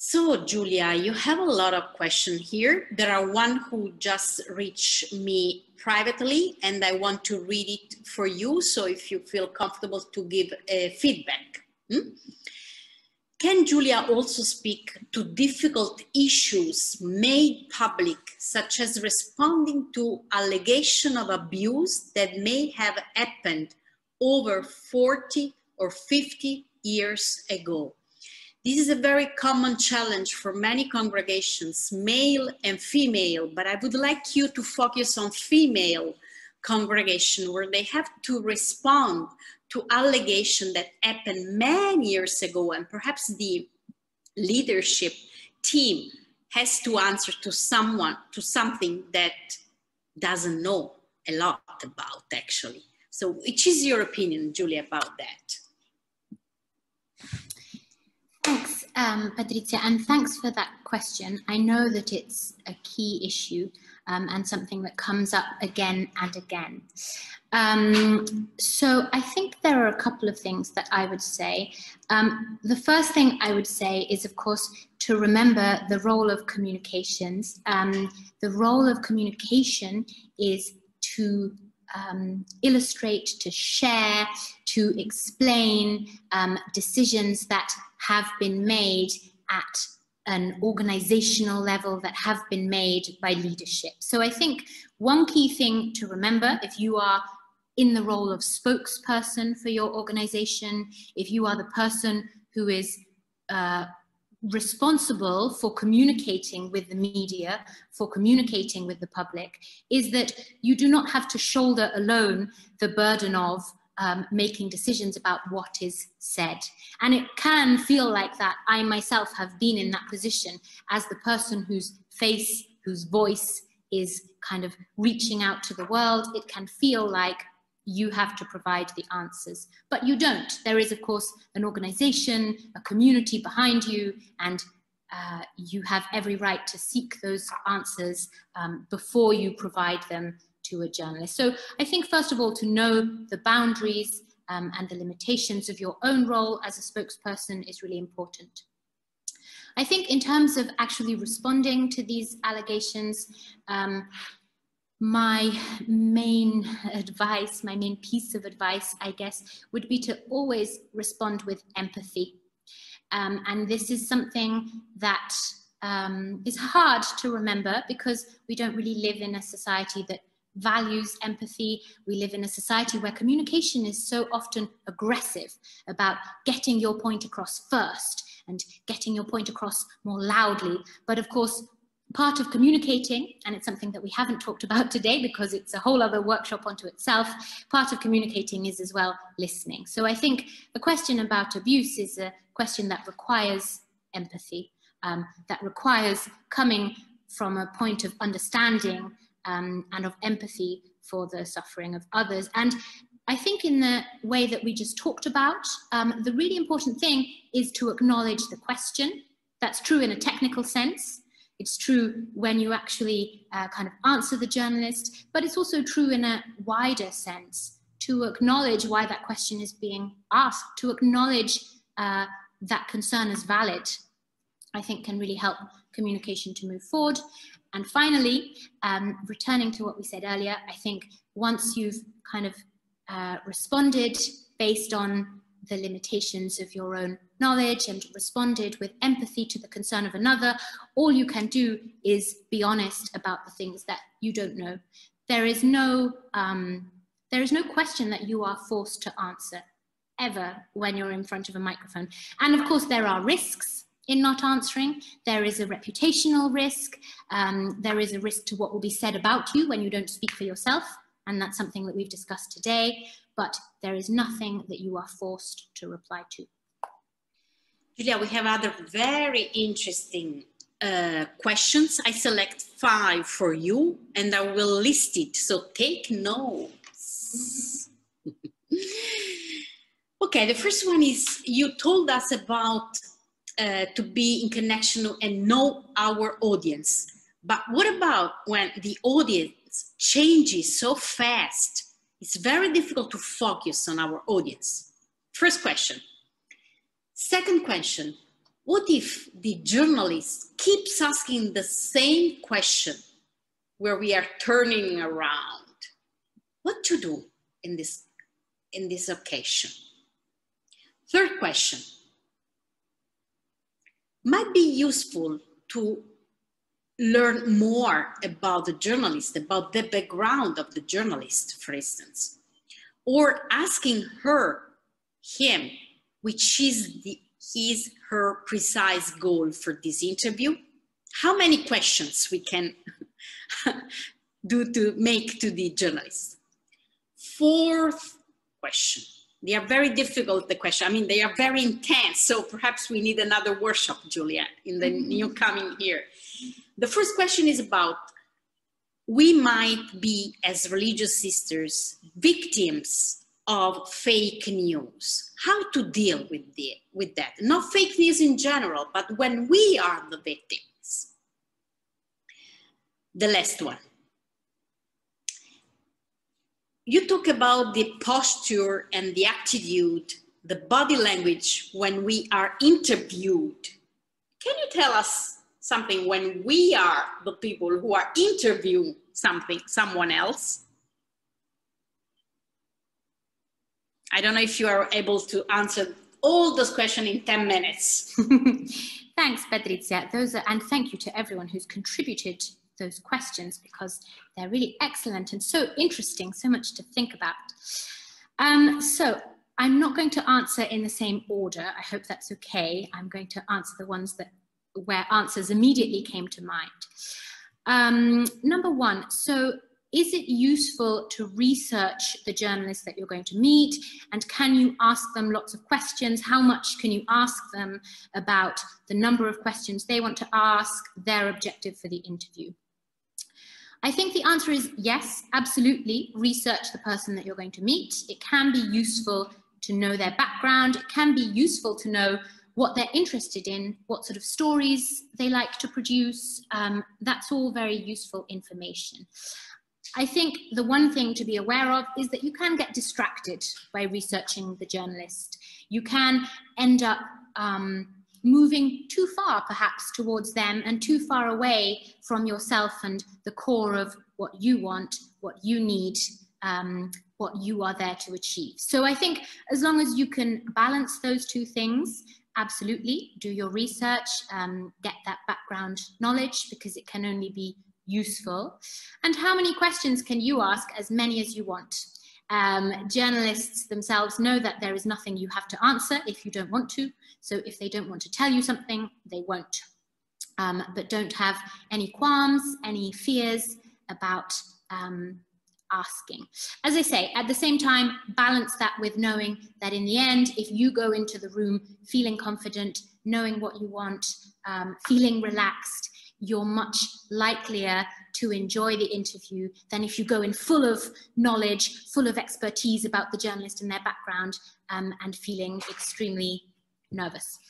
So, Giulia, you have a lot of questions here. There are one who just reached me privately, and I want to read it for you. So if you feel comfortable to give feedback. Can Giulia also speak to difficult issues made public, such as responding to allegations of abuse that may have happened over 40 or 50 years ago? This is a very common challenge for many congregations, male and female, but I would like you to focus on female congregation where they have to respond to allegations that happened many years ago, and perhaps the leadership team has to answer to something that doesn't know a lot about, actually. So which is your opinion, Giulia, about that? Thanks, Patrizia, and thanks for that question. I know that it's a key issue and something that comes up again and again. So I think there are a couple of things that I would say. The first thing I would say is, of course, to remember the role of communications. The role of communication is to illustrate, to share, to explain decisions that have been made at an organizational level, that have been made by leadership. So I think one key thing to remember, if you are in the role of spokesperson for your organization, if you are the person who is responsible for communicating with the media, for communicating with the public, is that you do not have to shoulder alone the burden of making decisions about what is said. And it can feel like that. I myself have been in that position as the person whose face, whose voice is kind of reaching out to the world. It can feel like you have to provide the answers, but you don't. There is, of course, an organization, a community behind you, and you have every right to seek those answers before you provide them to a journalist. So I think, first of all, to know the boundaries and the limitations of your own role as a spokesperson is really important. I think in terms of actually responding to these allegations, my main advice, my main piece of advice, I guess, would be to always respond with empathy. And this is something that is hard to remember because we don't really live in a society that values empathy. We live in a society where communication is so often aggressive about getting your point across first and getting your point across more loudly. But of course, part of communicating, and it's something that we haven't talked about today because it's a whole other workshop unto itself, part of communicating is as well listening. So I think the question about abuse is a question that requires empathy, that requires coming from a point of understanding and of empathy for the suffering of others. And I think in the way that we just talked about, the really important thing is to acknowledge the question. That's true in a technical sense. It's true when you actually kind of answer the journalist, but it's also true in a wider sense, to acknowledge why that question is being asked, to acknowledge that concern is valid, I think can really help communication to move forward. And finally, returning to what we said earlier, I think once you've kind of responded based on the limitations of your own knowledge and responded with empathy to the concern of another, all you can do is be honest about the things that you don't know. There is no question that you are forced to answer ever when you're in front of a microphone. And of course, there are risks in not answering. There is a reputational risk. There is a risk to what will be said about you when you don't speak for yourself. And that's something that we've discussed today. But there is nothing that you are forced to reply to. Giulia, we have other very interesting questions. I select 5 for you and I will list it, so take notes. Okay, the first one is, you told us about to be in connection and know our audience. But what about when the audience changes so fast? It's very difficult to focus on our audience. First question. Second question, What if the journalist keeps asking the same question where we are turning around? What to do in this occasion? Third question. Might be useful to learn more about the journalist, about the background of the journalist, for instance, or asking her, him, which is her precise goal for this interview. How many questions we can do to make to the journalist? Fourth question. They are very difficult, the question. I mean, they are very intense. So perhaps we need another workshop, Giulia, in the new coming year. The first question is about, we might be, as religious sisters, victims of fake news. How to deal with that? Not fake news in general, but when we are the victims. The last one. You talk about the posture and the attitude, the body language when we are interviewed. Can you tell us something when we are the people who are interviewing someone else? I don't know if you are able to answer all those questions in 10 minutes. Thanks, Patrizia. And thank you to everyone who's contributed those questions, because they're really excellent and so interesting, so much to think about. So I'm not going to answer in the same order. I hope that's okay. I'm going to answer the ones where answers immediately came to mind. Number one, so is it useful to research the journalists that you're going to meet? And can you ask them lots of questions? How much can you ask them about the number of questions they want to ask, their objective for the interview? I think the answer is yes, absolutely. Research the person that you're going to meet. It can be useful to know their background. It can be useful to know what they're interested in, what sort of stories they like to produce. That's all very useful information. I think the one thing to be aware of is that you can get distracted by researching the journalist. You can end up moving too far, perhaps, towards them and too far away from yourself and the core of what you want, what you need, what you are there to achieve. So I think as long as you can balance those two things, absolutely, do your research, get that background knowledge, because it can only be useful. And how many questions can you ask? As many as you want. Journalists themselves know that there is nothing you have to answer if you don't want to. So if they don't want to tell you something, they won't. But don't have any qualms, any fears about asking. As I say, at the same time, balance that with knowing that in the end, if you go into the room feeling confident, knowing what you want, feeling relaxed, you're much likelier to enjoy the interview than if you go in full of knowledge, full of expertise about the journalist and their background, and feeling extremely nervous.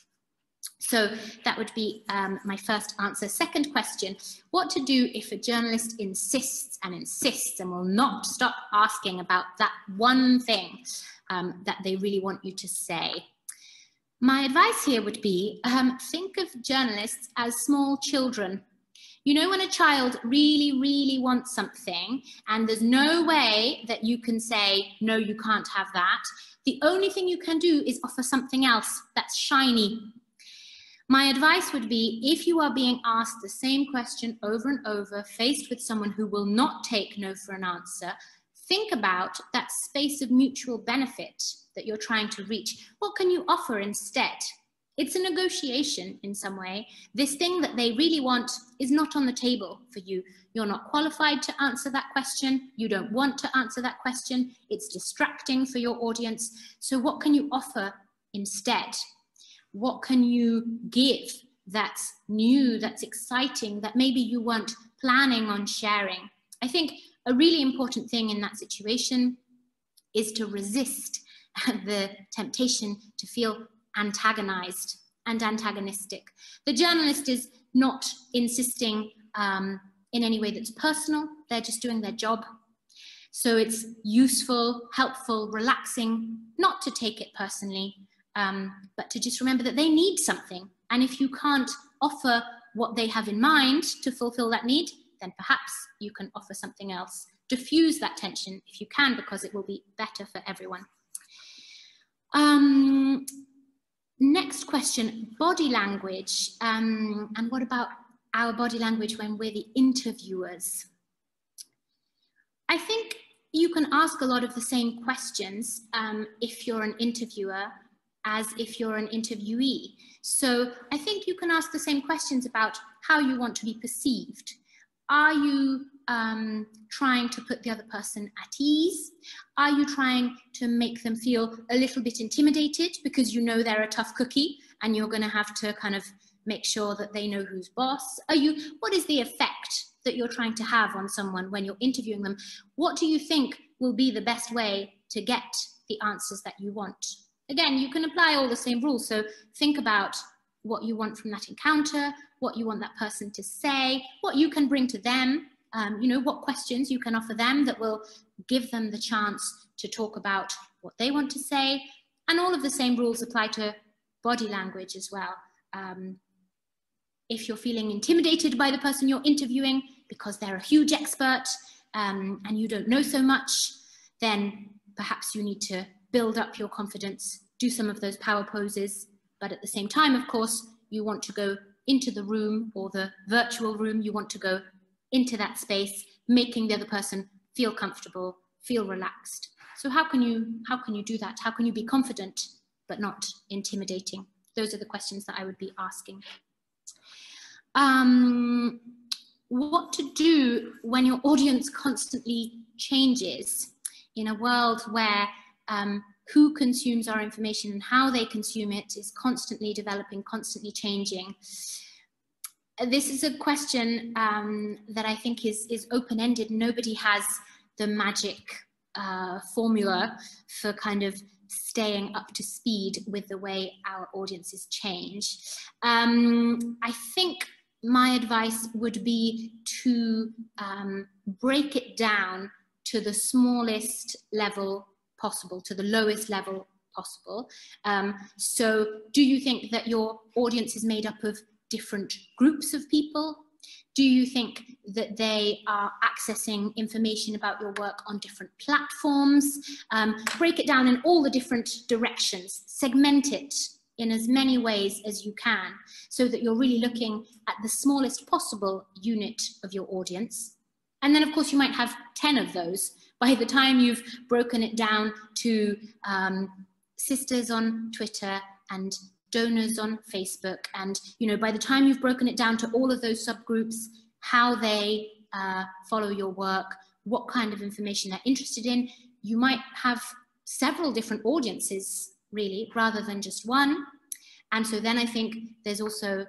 So that would be my first answer. Second question, what to do if a journalist insists and insists and will not stop asking about that one thing that they really want you to say? My advice here would be, think of journalists as small children. You know, when a child really, really wants something and there's no way that you can say, no, you can't have that. The only thing you can do is offer something else that's shiny. My advice would be, if you are being asked the same question over and over, faced with someone who will not take no for an answer, think about that space of mutual benefit that you're trying to reach. What can you offer instead? It's a negotiation in some way. This thing that they really want is not on the table for you. You're not qualified to answer that question. You don't want to answer that question. It's distracting for your audience. So what can you offer instead? What can you give that's new, that's exciting, that maybe you weren't planning on sharing? I think a really important thing in that situation is to resist the temptation to feel antagonized and antagonistic. The journalist is not insisting in any way that's personal. They're just doing their job. So it's useful, helpful, relaxing, not to take it personally, but to just remember that they need something And if you can't offer what they have in mind to fulfill that need, then perhaps you can offer something else. Diffuse that tension if you can, because it will be better for everyone. Next question, body language. And what about our body language when we're the interviewers? I think you can ask a lot of the same questions if you're an interviewer as if you're an interviewee. So I think you can ask the same questions about how you want to be perceived. Are you trying to put the other person at ease? Are you trying to make them feel a little bit intimidated because you know they're a tough cookie and you're going to have to kind of make sure that they know who's boss? What is the effect that you're trying to have on someone when you're interviewing them? What do you think will be the best way to get the answers that you want? Again, you can apply all the same rules. So think about what you want from that encounter, what you want that person to say, what you can bring to them, what questions you can offer them that will give them the chance to talk about what they want to say. And all of the same rules apply to body language as well. If you're feeling intimidated by the person you're interviewing because they're a huge expert and you don't know so much, then perhaps you need to build up your confidence, do some of those power poses. But at the same time, of course, you want to go into the room or the virtual room. You want to go into that space, making the other person feel comfortable, feel relaxed. So how can you do that? How can you be confident but not intimidating? Those are the questions that I would be asking. What to do when your audience constantly changes in a world where who consumes our information and how they consume it is constantly developing, constantly changing. This is a question that I think is open-ended. Nobody has the magic formula for kind of staying up to speed with the way our audiences change. I think my advice would be to break it down to the smallest level possible, to the lowest level possible. So do you think that your audience is made up of different groups of people? Do you think that they are accessing information about your work on different platforms? Break it down in all the different directions, segment it in as many ways as you can so that you're really looking at the smallest possible unit of your audience. And then of course you might have 10 of those. By the time you've broken it down to sisters on Twitter and donors on Facebook, and by the time you've broken it down to all of those subgroups, how they follow your work, what kind of information they're interested in, you might have several different audiences really, rather than just one. And so then I think there's also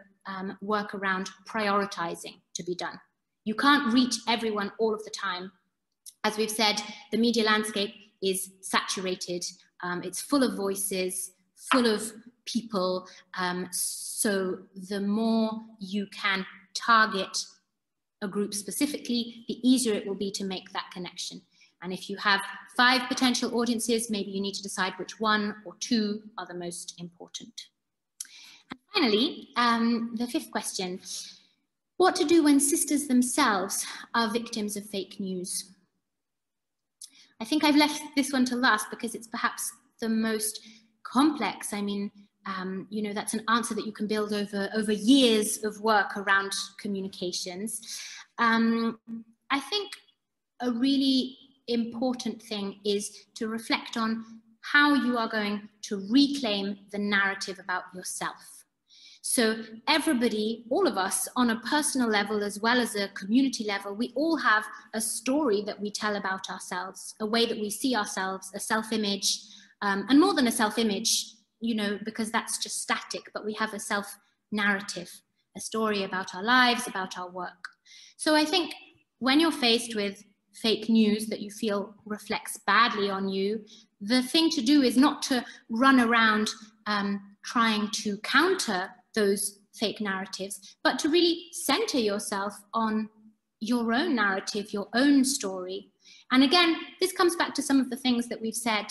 work around prioritizing to be done. You can't reach everyone all of the time. As we've said, the media landscape is saturated. It's full of voices, full of people. So the more you can target a group specifically, the easier it will be to make that connection. And if you have 5 potential audiences, maybe you need to decide which 1 or 2 are the most important. And finally, the 5th question, what to do when sisters themselves are victims of fake news? I think I've left this one to last because it's perhaps the most complex. I mean, that's an answer that you can build over years of work around communications. I think a really important thing is to reflect on how you are going to reclaim the narrative about yourself. So everybody, all of us, on a personal level as well as a community level, we all have a story that we tell about ourselves, a way that we see ourselves, a self-image, and more than a self-image, because that's just static, but we have a self-narrative, a story about our lives, about our work. So I think when you're faced with fake news that you feel reflects badly on you, the thing to do is not to run around trying to counter those fake narratives, but to really center yourself on your own narrative, your own story. And again, this comes back to some of the things that we've said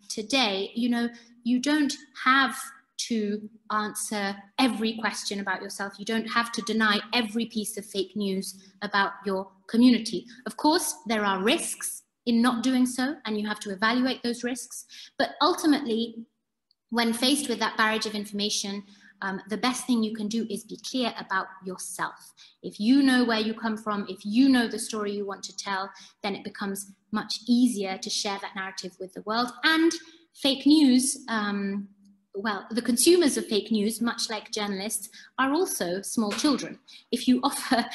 today. You don't have to answer every question about yourself. You don't have to deny every piece of fake news about your community. Of course, there are risks in not doing so, and you have to evaluate those risks. But ultimately, when faced with that barrage of information, the best thing you can do is be clear about yourself. If you know where you come from, if you know the story you want to tell, then it becomes much easier to share that narrative with the world. And fake news, well, the consumers of fake news, much like journalists, are also small children. If you offer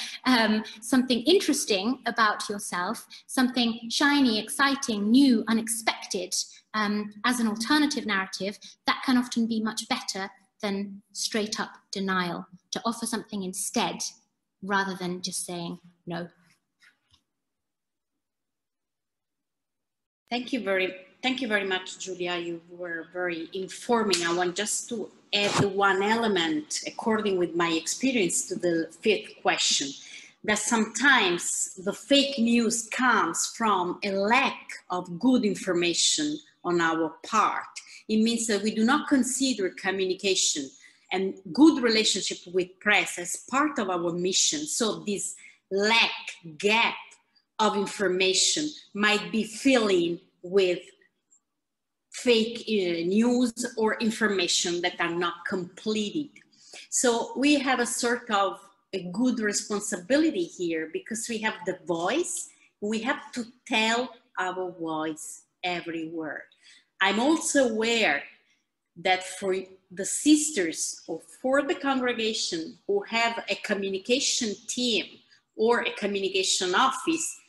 something interesting about yourself, something shiny, exciting, new, unexpected, as an alternative narrative, that can often be much better than straight up denial, to offer something instead, rather than just saying no. Thank you very much, Giulia. You were very informing. I want just to add one element, according with my experience, to the fifth question, that sometimes the fake news comes from a lack of good information on our part. It means that we do not consider communication and good relationship with press as part of our mission. So this gap of information might be filling with fake news or information that are not completed. So we have a sort of a good responsibility here, because we have the voice. We have to tell our voice everywhere. I'm also aware that for the sisters or for the congregation who have a communication team or a communication office,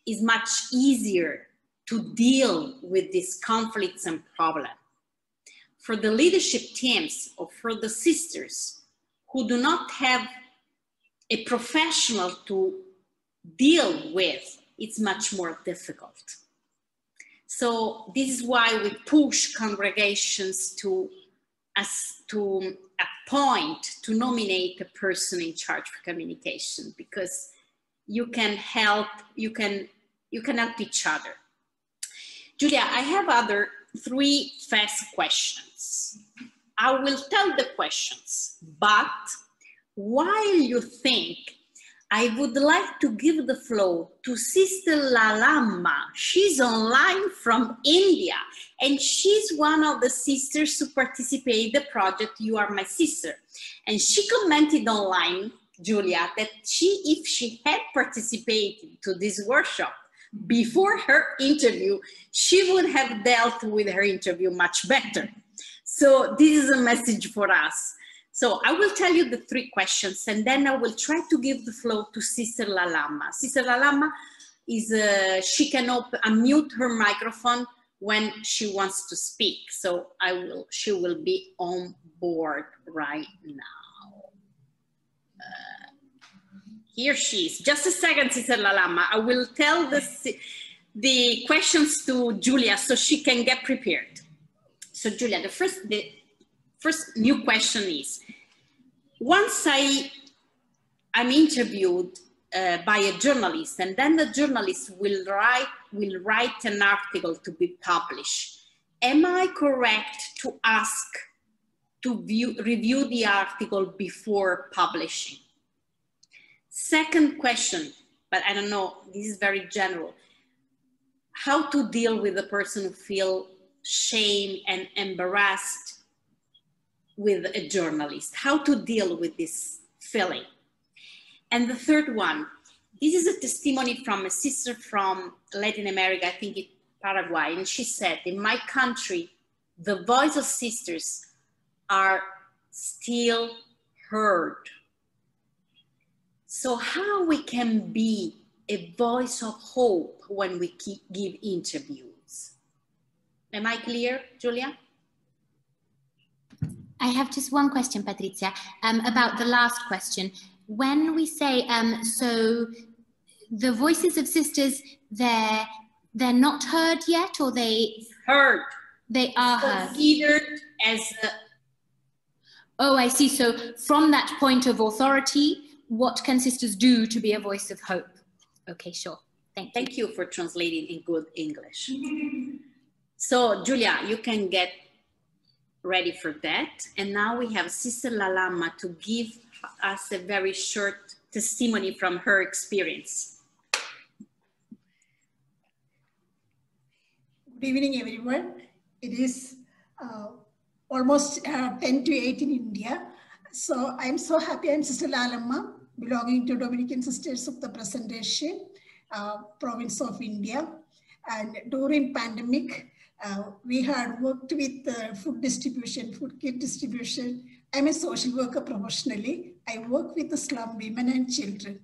is much easier to deal with these conflicts and problems. For the leadership teams or for the sisters who do not have a professional to deal with, it's much more difficult. So this is why we push congregations to appoint, to nominate a person in charge of communication, because you can help each other. Giulia, I have other 3 fast questions. I will tell the questions, but while you think, I would like to give the floor to Sister Lalama. She's online from India, and she's one of the sisters who participate in the project You Are My Sister. And she commented online, Giulia, that if she had participated to this workshop before her interview, she would have dealt with her interview much better. So this is a message for us. So I will tell you the 3 questions, and then I will try to give the floor to Sister Lalama. Sister Lalama is, she can unmute her microphone when she wants to speak. So she will be on board right now. Here she is. Just a second, Sister Lalama. I will tell the questions to Giulia so she can get prepared. So Giulia, the first new question is, once I'm interviewed by a journalist, and then the journalist will write an article to be published, am I correct to ask to review the article before publishing? Second question, but I don't know, this is very general. How to deal with a person who feels shame and embarrassed with a journalist? How to deal with this feeling? And the third one, this is a testimony from a sister from Latin America, I think in Paraguay, and she said, in my country, the voice of sisters are still heard. So how we can be a voice of hope when we give interviews? Am I clear, Giulia? I have just one question, Patrizia, about the last question. When we say, so the voices of sisters, they're not heard yet, or they heard? They are heard. Considered as a... Oh, I see. So from that point of authority, what can sisters do to be a voice of hope? Okay, sure. Thank you for translating in good English. So Giulia, you can get ready for that. And now we have Sister Lalama to give us a very short testimony from her experience. Good evening, everyone. It is almost 10 to 8 in India. So I'm so happy. I'm Sister Lalama, belonging to Dominican Sisters of the Presentation, province of India. And during pandemic, we had worked with food distribution, food kit distribution. I'm a social worker professionally. I work with the slum women and children.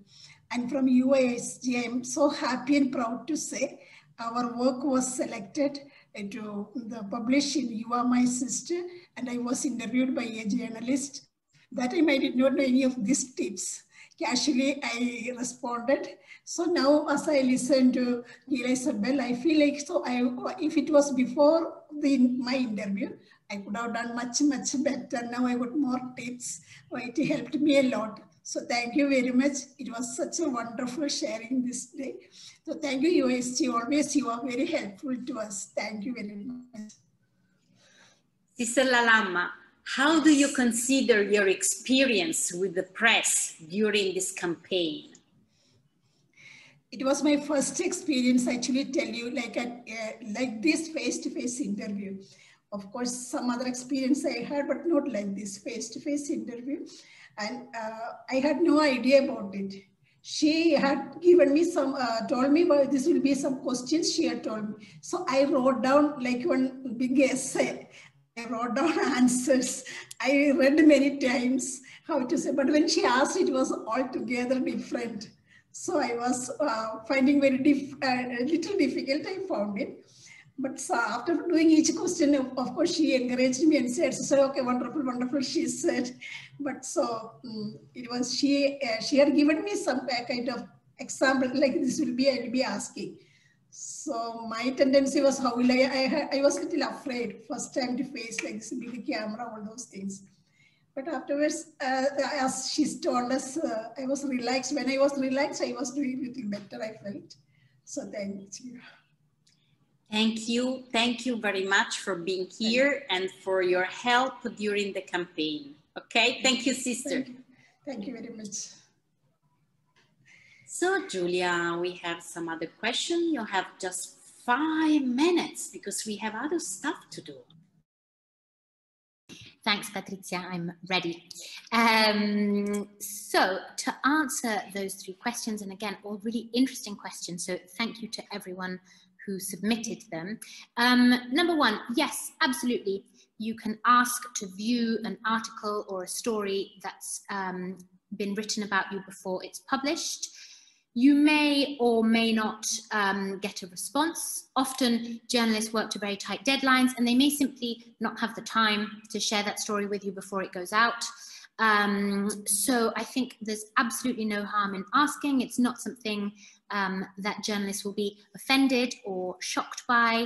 And from UISG, I'm so happy and proud to say our work was selected to publish in You Are My Sister, and I was interviewed by a journalist. That time I did not know any of these tips. Casually, I responded. So now as I listen to Giulia Isabel, I feel like, if it was before my interview, I could have done much, much better. Now I got more tips. It helped me a lot. So thank you very much. It was such a wonderful sharing this day. So thank you, UISG. Always you are very helpful to us. Thank you very much. Sister Lalama, how do you consider your experience with the press during this campaign? It was my first experience, actually, tell you, like this face-to-face interview. Of course, some other experience I had, but not like this face-to-face interview. And I had no idea about it. She had given me some, told me, well, this will be some questions she had told me. So I wrote down like one big essay. I wrote down answers. I read many times how to say, but when she asked, it was altogether different. So I was finding very a little difficult, I found it. But so after doing each question, of course, she encouraged me and said, so okay, wonderful, wonderful, she said. But so it was, she had given me some kind of example, like this will be, I'll be asking. So my tendency was, how will I was a little afraid, first time to face like this big camera, all those things. But afterwards, as she told us, I was relaxed. When I was relaxed, I was doing a little better, I felt. So thank you. Thank you. Thank you very much for being here and for your help during the campaign. Okay, thank you, sister. Thank you very much. So, Giulia, we have some other question. You have just 5 minutes because we have other stuff to do. Thanks, Patrizia. I'm ready. So to answer those 3 questions, and again, all really interesting questions, so thank you to everyone who submitted them. Number 1, yes, absolutely. You can ask to view an article or a story that's been written about you before it's published. You may or may not get a response. Often journalists work to very tight deadlines and they may simply not have the time to share that story with you before it goes out. So I think there's absolutely no harm in asking. It's not something that journalists will be offended or shocked by.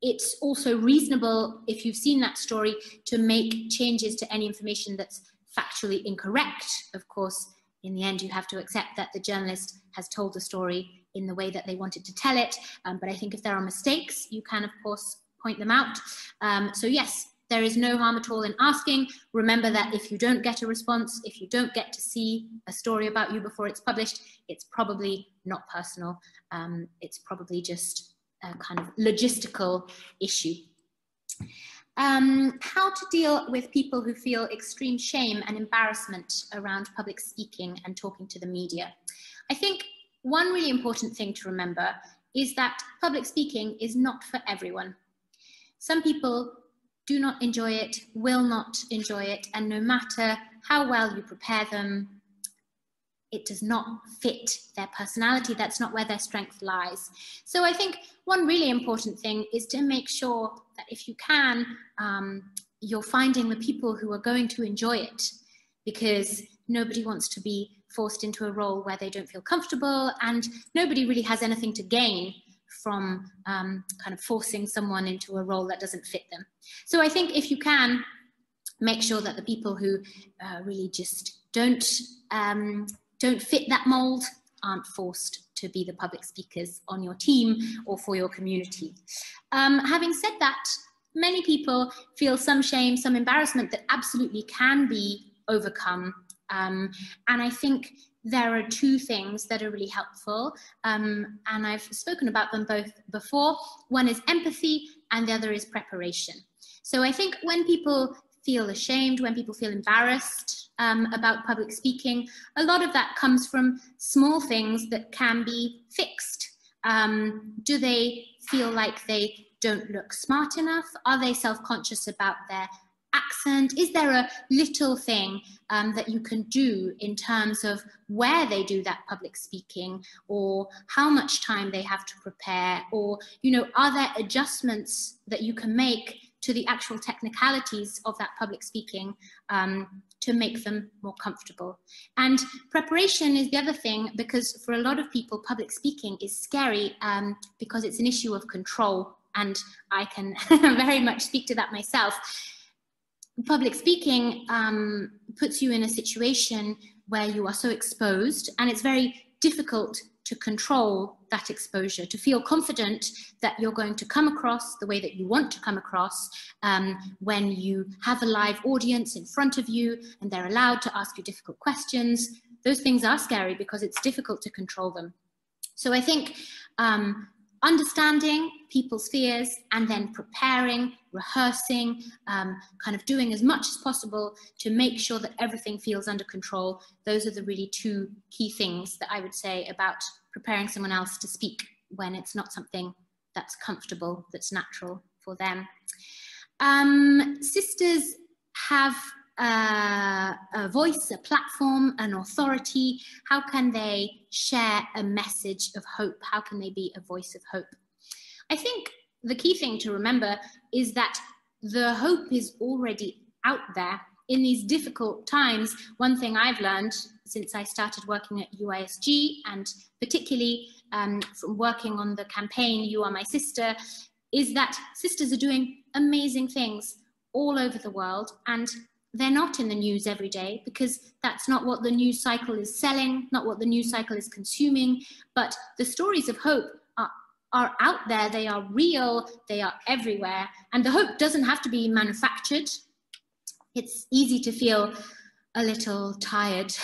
It's also reasonable, if you've seen that story, to make changes to any information that's factually incorrect. Of course, in the end, you have to accept that the journalist has told the story in the way that they wanted to tell it. But I think if there are mistakes, you can, of course, point them out. So yes, there is no harm at all in asking. Remember that if you don't get a response, if you don't get to see a story about you before it's published, it's probably not personal. It's probably just a kind of logistical issue. How to deal with people who feel extreme shame and embarrassment around public speaking and talking to the media. I think one really important thing to remember is that public speaking is not for everyone. Some people do not enjoy it, will not enjoy it, and no matter how well you prepare them, it does not fit their personality. That's not where their strength lies. So I think one really important thing is to make sure that if you can, you're finding the people who are going to enjoy it, because nobody wants to be forced into a role where they don't feel comfortable, and nobody really has anything to gain from kind of forcing someone into a role that doesn't fit them. So I think if you can, make sure that the people who really just don't fit that mold aren't forced to be the public speakers on your team or for your community. Having said that, many people feel some shame, some embarrassment that absolutely can be overcome. And I think there are two things that are really helpful, and I've spoken about them both before. One is empathy, and the other is preparation. So I think when people feel ashamed, when people feel embarrassed about public speaking, a lot of that comes from small things that can be fixed. Do they feel like they don't look smart enough? Are they self-conscious about their accent? Is there a little thing that you can do in terms of where they do that public speaking, or how much time they have to prepare, or, you know, are there adjustments that you can make to the actual technicalities of that public speaking to make them more comfortable? And preparation is the other thing, because for a lot of people, public speaking is scary because it's an issue of control, and I can very much speak to that myself. Public speaking puts you in a situation where you are so exposed, and it's very difficult to control that exposure, to feel confident that you're going to come across the way that you want to come across when you have a live audience in front of you and they're allowed to ask you difficult questions. Those things are scary because it's difficult to control them. So I think understanding people's fears and then preparing, rehearsing, kind of doing as much as possible to make sure that everything feels under control. Those are the really two key things that I would say about preparing someone else to speak when it's not something that's comfortable, that's natural for them. Sisters have a voice, a platform, an authority. How can they share a message of hope? How can they be a voice of hope? I think the key thing to remember is that the hope is already out there. In these difficult times, one thing I've learned since I started working at UISG, and particularly from working on the campaign You Are My Sister, is that sisters are doing amazing things all over the world, and they're not in the news every day because that's not what the news cycle is selling, not what the news cycle is consuming. But the stories of hope are out there, they are real, they are everywhere. And the hope doesn't have to be manufactured. It's easy to feel a little tired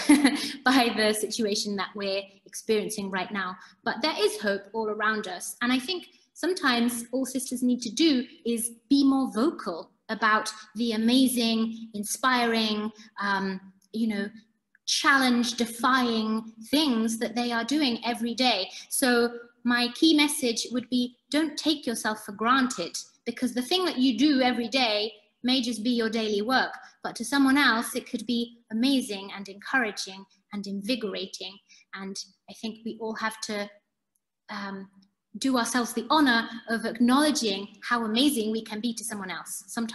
by the situation that we're experiencing right now. But there is hope all around us. And I think sometimes all sisters need to do is be more vocal about the amazing, inspiring, you know, challenge-defying things that they are doing every day. So my key message would be, don't take yourself for granted, because the thing that you do every day may just be your daily work, but to someone else, it could be amazing and encouraging and invigorating. And I think we all have to do ourselves the honor of acknowledging how amazing we can be to someone else. Sometimes